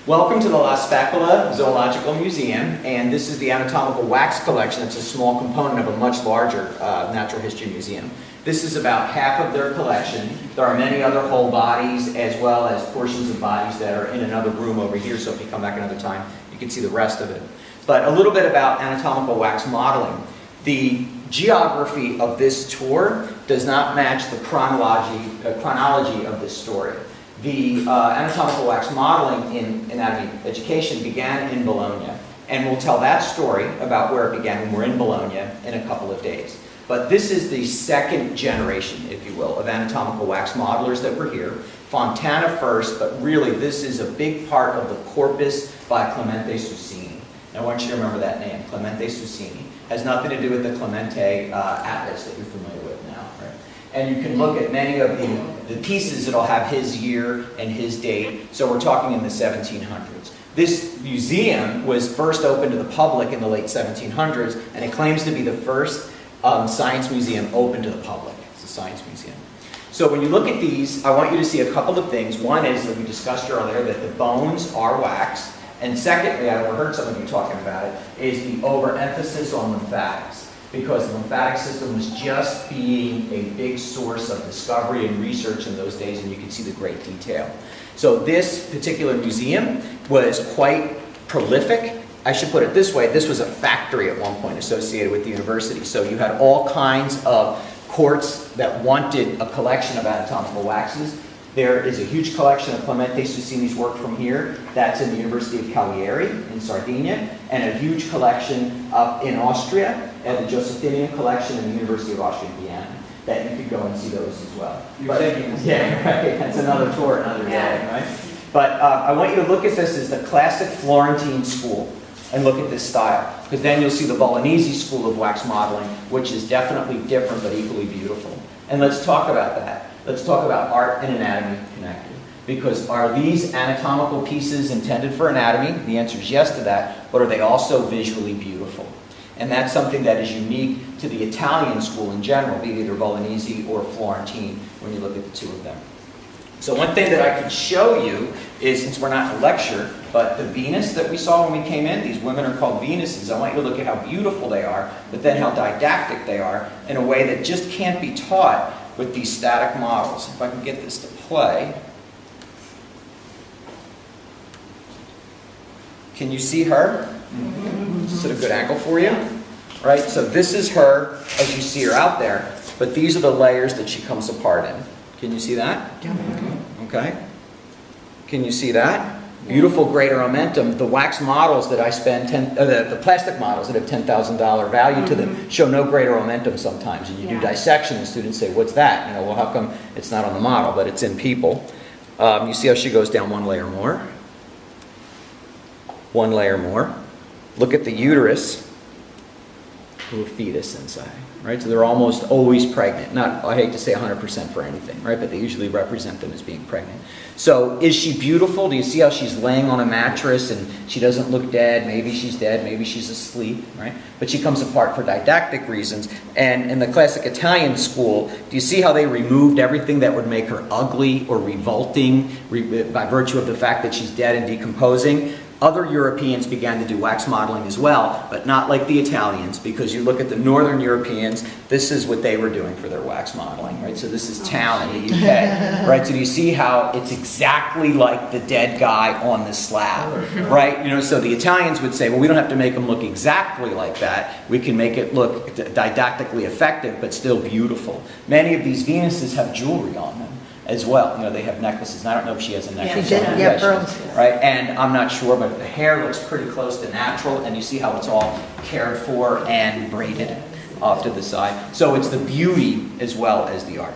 Welcome to the La Specola Zoological Museum, and this is the Anatomical wax collection. It's a small component of a much larger natural history museum. This is about half of their collection. There are many other whole bodies as well as portions of bodies that are in another room over here, so if you come back another time, you can see the rest of it. But a little bit about anatomical wax modeling. The geography of this tour does not match the chronology of this story. The anatomical wax modeling in anatomy education began in Bologna, and we'll tell that story about where it began when we're in Bologna in a couple of days. But this is the second generation, if you will, of anatomical wax modelers that were here. Fontana first, but really this is a big part of the corpus by Clemente Susini. And I want you to remember that name, Clemente Susini. Has nothing to do with the Clemente Atlas that you're familiar with now, right? And you can look at many of the pieces that'll have his year and his date. So we're talking in the 1700s. This museum was first opened to the public in the late 1700s, and it claims to be the first science museum open to the public. It's a science museum. So when you look at these, I want you to see a couple of things. One is that we discussed earlier that the bones are wax. And secondly, I overheard some of you talking about it, is the overemphasis on lymphatics. Because the lymphatic system was just being a big source of discovery and research in those days, and you can see the great detail. So this particular museum was quite prolific. I should put it this way, this was a factory at one point associated with the university. So you had all kinds of courts that wanted a collection of anatomical waxes. There is a huge collection of Clemente Susini's work from here. That's in the University of Cagliari in Sardinia, and a huge collection up in Austria, and the Josephinian collection in the University of Austria in Vienna. That you could go and see those as well. Yeah, right. That's another tour, another day, right? But I want you to look at this as the classic Florentine school, and look at this style, because then you'll see the Bolognese school of wax modeling, which is definitely different but equally beautiful. And let's talk about that. Let's talk about art and anatomy connected. Because are these anatomical pieces intended for anatomy? The answer is yes to that, but are they also visually beautiful? And that's something that is unique to the Italian school in general, be it either Bolognese or Florentine, when you look at the two of them. So one thing that I could show you is, since we're not in a lecture, but the Venus that we saw when we came in, these women are called Venuses. I want you to look at how beautiful they are, but then how didactic they are in a way that just can't be taught with these static models. If I can get this to play. Can you see her? Is it a good angle for you? Right, so this is her as you see her out there, but these are the layers that she comes apart in. Can you see that? Okay. Can you see that? Beautiful greater omentum. The wax models that I spend, the plastic models that have $10,000 value to them show no greater omentum sometimes. And you do dissection and students say, what's that? You know, well, how come it's not on the model, but it's in people? You see how she goes down one layer more. One layer more. Look at the uterus. Little fetus inside. Right? So they're almost always pregnant. Not, I hate to say 100% for anything, right? But they usually represent them as being pregnant. So is she beautiful? Do you see how she's laying on a mattress and she doesn't look dead? Maybe she's dead, maybe she's asleep, right? But she comes apart for didactic reasons. And in the classic Italian school, do you see how they removed everything that would make her ugly or revolting by virtue of the fact that she's dead and decomposing? Other Europeans began to do wax modeling as well, but not like the Italians, because you look at the Northern Europeans, this is what they were doing for their wax modeling, right? So this is town in the UK, right? So do you see how it's exactly like the dead guy on the slab, right? You know, so the Italians would say, well, we don't have to make them look exactly like that. We can make it look didactically effective, but still beautiful. Many of these Venuses have jewelry on them as well. You know, they have necklaces. And I don't know if she has a necklace. Yeah, pearls. Right? And I'm not sure, but the hair looks pretty close to natural, and you see how it's all cared for and braided off to the side. So it's the beauty as well as the art.